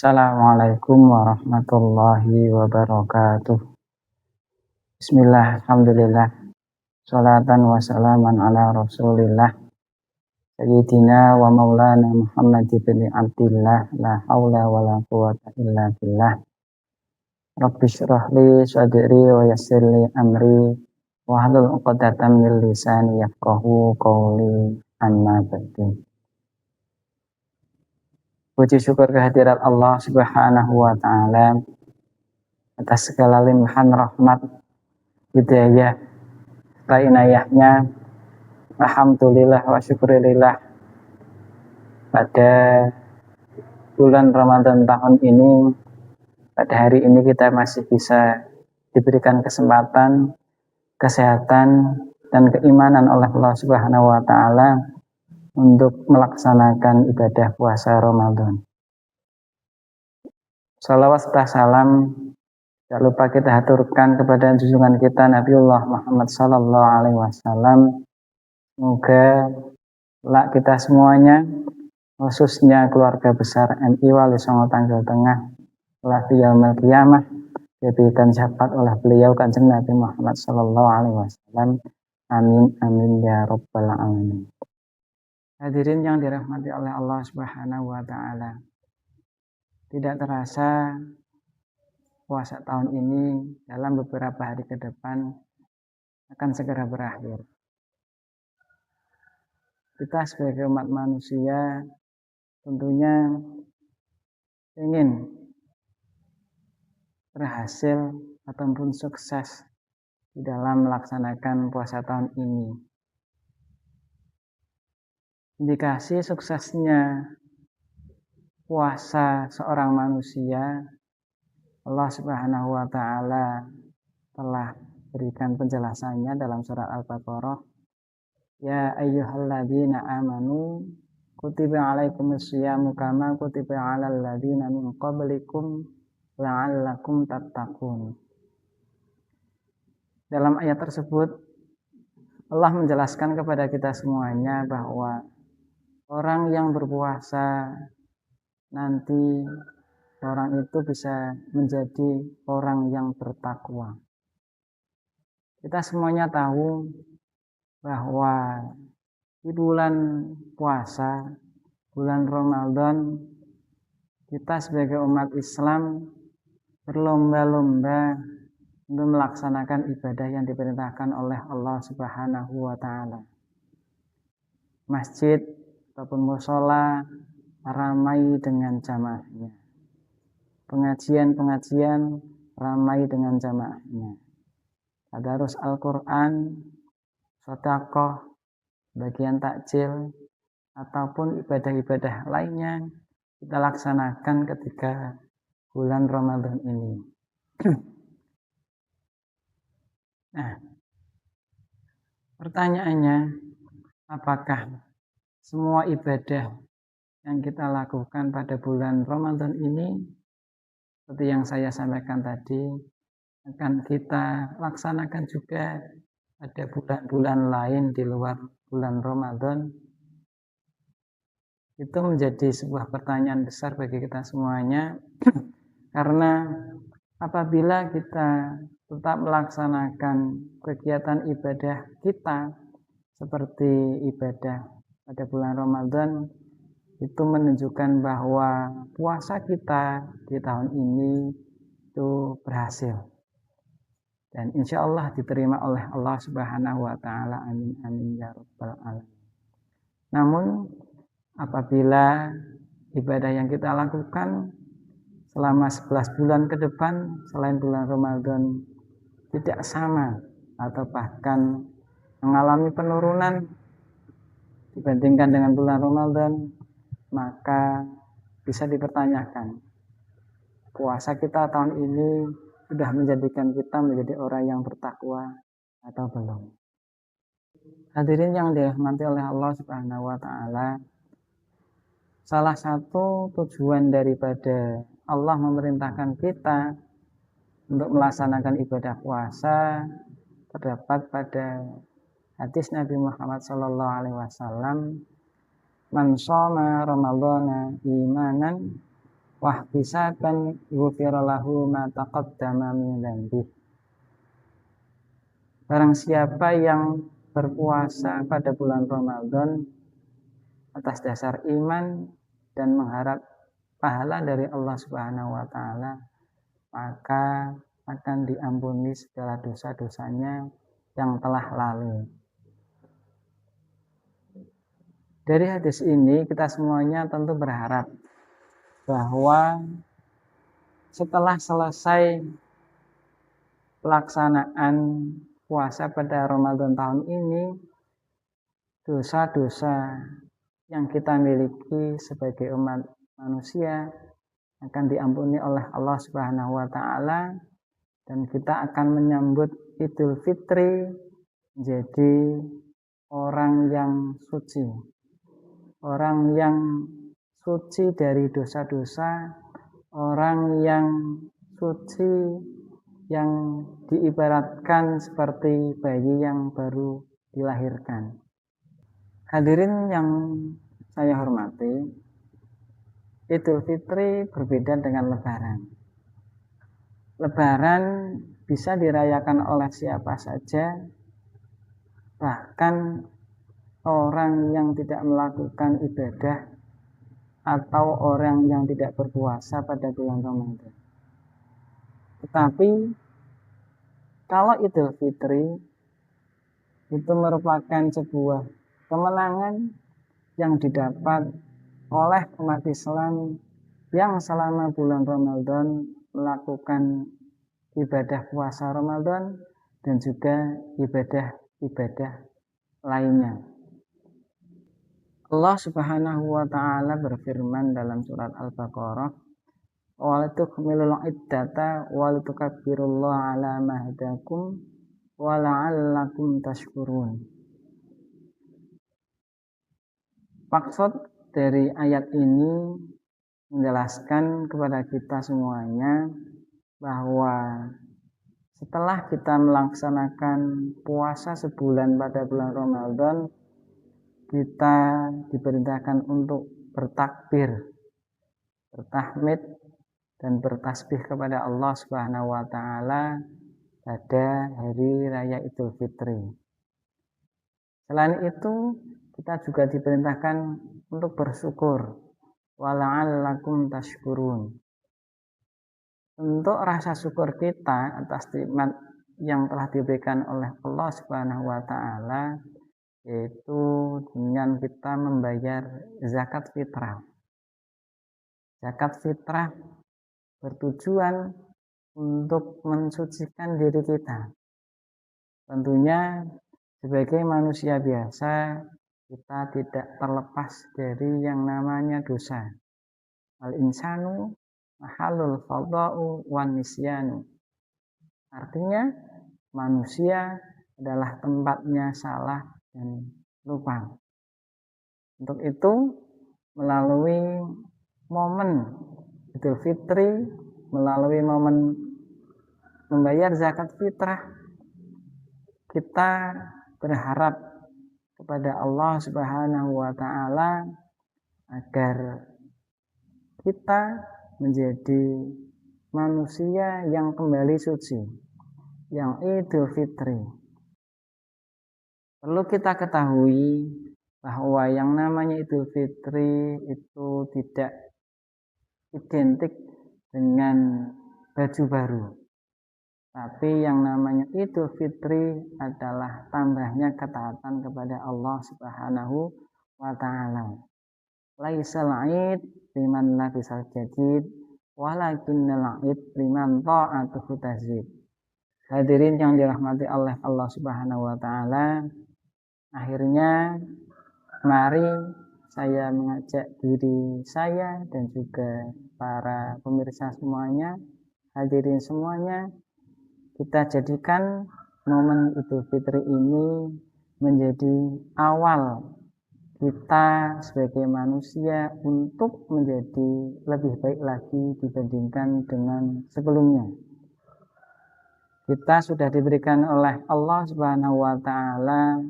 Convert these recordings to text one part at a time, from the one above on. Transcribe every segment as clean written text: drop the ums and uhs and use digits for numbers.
Assalamualaikum warahmatullahi wabarakatuh. Bismillah, alhamdulillah. Salatan wa salaman ala rasulillah. Sayyidina wa maulana Muhammad ibn Abdillah. La hawla wa la quwata illa billah. Rabbi syrah li sadri wa yassir li amri. Wahlul 'uqdatam min lisani yafqahu qawli, amma ba'du. Puji syukur kehadirat Allah Subhanahu wa ta'ala atas segala limpahan rahmat, hidayah, serta inayahnya. Alhamdulillah wa syukurillah, pada bulan Ramadan tahun ini, pada hari ini kita masih bisa diberikan kesempatan, kesehatan, dan keimanan oleh Allah Subhanahu wa ta'ala untuk melaksanakan ibadah puasa Ramadan. Salawat serta salam tak lupa kita haturkan kepada junjungan kita Nabiullah Muhammad sallallahu alaihi wasallam. Semoga kita semuanya, khususnya keluarga besar MI Wali Songo Tanggal Tengah, di yaumil qiyamah diberikan syafaat oleh beliau Kanjeng Nabi Muhammad sallallahu alaihi wasallam. Amin amin ya rabbal alamin. Hadirin yang dirahmati oleh Allah Subhanahu wa ta'ala, tidak terasa puasa tahun ini dalam beberapa hari ke depan akan segera berakhir. Kita sebagai umat manusia tentunya ingin berhasil ataupun sukses di dalam melaksanakan puasa tahun ini. Indikasi suksesnya puasa seorang manusia, Allah Subhanahu wa ta'ala telah berikan penjelasannya dalam surat Al-Baqarah. Ya ayyuhalladzina amanu kutiba alaikumus syiyamu kama kutiba alal ladzina min qablikum la'allakum tattaqun. Dalam ayat tersebut Allah menjelaskan kepada kita semuanya bahwa orang yang berpuasa nanti orang itu bisa menjadi orang yang bertakwa. Kita semuanya tahu bahwa di bulan puasa, bulan Ramadan, kita sebagai umat Islam berlomba-lomba untuk melaksanakan ibadah yang diperintahkan oleh Allah Subhanahu wa ta'ala. Masjid ataupun mushola ramai dengan jamaahnya. Pengajian-pengajian ramai dengan jamaahnya. Tadarus Al-Quran, sedekah, bagian takjil, ataupun ibadah-ibadah lainnya kita laksanakan ketika bulan Ramadan ini. Nah, pertanyaannya, apakah semua ibadah yang kita lakukan pada bulan Ramadan ini, seperti yang saya sampaikan tadi, akan kita laksanakan juga pada bulan-bulan lain di luar bulan Ramadan? Itu menjadi sebuah pertanyaan besar bagi kita semuanya. Karena apabila kita tetap melaksanakan kegiatan ibadah kita seperti ibadah pada bulan Ramadan, itu menunjukkan bahwa puasa kita di tahun ini itu berhasil. Dan insya Allah diterima oleh Allah Subhanahu wa ta'ala. Amin amin ya rabbal alamin. Namun apabila ibadah yang kita lakukan selama 11 bulan ke depan selain bulan Ramadan tidak sama atau bahkan mengalami penurunan dibandingkan dengan bulan Ramadan, maka bisa dipertanyakan, puasa kita tahun ini sudah menjadikan kita menjadi orang yang bertakwa atau belum? Hadirin yang dirahmati oleh Allah Subhanahu wa ta'ala, salah satu tujuan daripada Allah memerintahkan kita untuk melaksanakan ibadah puasa terdapat pada hadis Nabi Muhammad sallallahu alaihi wasallam, man shoma ramadhana imanan wahtisaban ghufira lahu ma taqaddama min dzambi. Barang siapa yang berpuasa pada bulan Ramadan atas dasar iman dan mengharap pahala dari Allah Subhanahu wa taala, maka akan diampuni segala dosa-dosanya yang telah lalu. Dari hadis ini kita semuanya tentu berharap bahwa setelah selesai pelaksanaan puasa pada Ramadan tahun ini, dosa-dosa yang kita miliki sebagai umat manusia akan diampuni oleh Allah Subhanahu wa taala, dan kita akan menyambut Idul Fitri menjadi orang yang suci. Orang yang suci dari dosa-dosa, orang yang suci yang diibaratkan seperti bayi yang baru dilahirkan. Hadirin yang saya hormati, Idul Fitri berbeda dengan Lebaran. Lebaran bisa dirayakan oleh siapa saja, bahkan orang yang tidak melakukan ibadah atau orang yang tidak berpuasa pada bulan Ramadan. Tetapi kalau Idul Fitri itu merupakan sebuah kemenangan yang didapat oleh umat Islam yang selama bulan Ramadan melakukan ibadah puasa Ramadan dan juga ibadah-ibadah lainnya. Allah Subhanahu wa taala berfirman dalam surat Al-Baqarah, "Wa litukmilul iddata wa litukabbirullaha 'ala ma hadakum wa la'allakum tashkurun." Maksud dari ayat ini menjelaskan kepada kita semuanya bahwa setelah kita melaksanakan puasa sebulan pada bulan Ramadan, kita diperintahkan untuk bertakbir, bertahmid, dan bertasbih kepada Allah Subhanahu wa taala pada hari raya Idul Fitri. Selain itu, kita juga diperintahkan untuk bersyukur, wala'allakum tashkurun. Untuk rasa syukur kita atas nikmat yang telah diberikan oleh Allah Subhanahu wa taala, yaitu dengan kita membayar zakat fitrah. Zakat fitrah bertujuan untuk mensucikan diri kita. Tentunya sebagai manusia biasa, kita tidak terlepas dari yang namanya dosa. Al-insanu mahalul khada'u wan nisyanu. Artinya manusia adalah tempatnya salah dan lupa. Untuk itu, melalui momen Idul Fitri, melalui momen membayar zakat fitrah, kita berharap kepada Allah Subhanahu wa taala agar kita menjadi manusia yang kembali suci, yang Idul Fitri. Perlu kita ketahui bahwa yang namanya Idul Fitri itu tidak identik dengan baju baru. Tapi yang namanya Idul Fitri adalah tambahnya ketaatan kepada Allah Subhanahu wa taala. Laisal 'id liman labisal jadid walakinnal 'id liman ta'atuhu tazid. Hadirin yang dirahmati oleh Allah Subhanahu wa taala, akhirnya mari saya mengajak diri saya dan juga para pemirsa semuanya, hadirin semuanya, kita jadikan momen Idul Fitri ini menjadi awal kita sebagai manusia untuk menjadi lebih baik lagi dibandingkan dengan sebelumnya. Kita sudah diberikan oleh Allah Subhanahu wa taala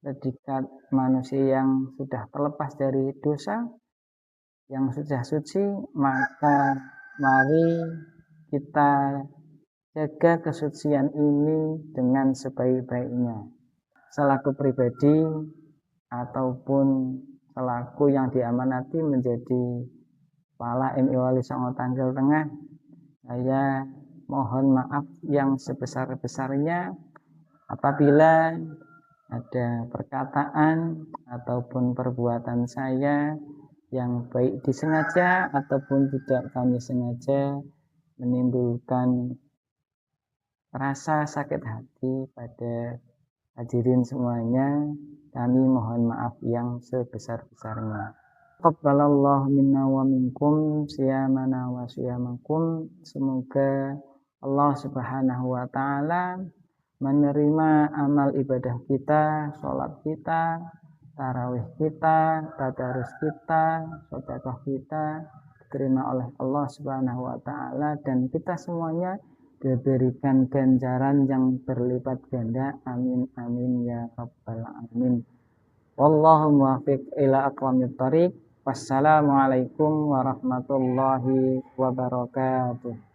predikat manusia yang sudah terlepas dari dosa, yang sudah suci, maka mari kita jaga kesucian ini dengan sebaik-baiknya. Selaku pribadi ataupun selaku yang diamanati menjadi kepala MI Wali Songo Tanggal Tengah, saya mohon maaf yang sebesar-besarnya apabila ada perkataan ataupun perbuatan saya yang baik disengaja ataupun tidak kami sengaja menimbulkan rasa sakit hati pada hadirin semuanya. Kami mohon maaf yang sebesar-besarnya. Taqabbalallahu minna wa minkum siyamana wa siyamakum. Semoga Allah Subhanahu wa taala menerima amal ibadah kita, sholat kita, tarawih kita, tadarus kita, sedekah kita diterima oleh Allah Subhanahu wa taala, dan kita semuanya diberikan ganjaran yang berlipat ganda. Amin amin ya rabbal alamin. Wallahu muwaffiq ila aqwamit thoriq. Wassalamualaikum warahmatullahi wabarakatuh.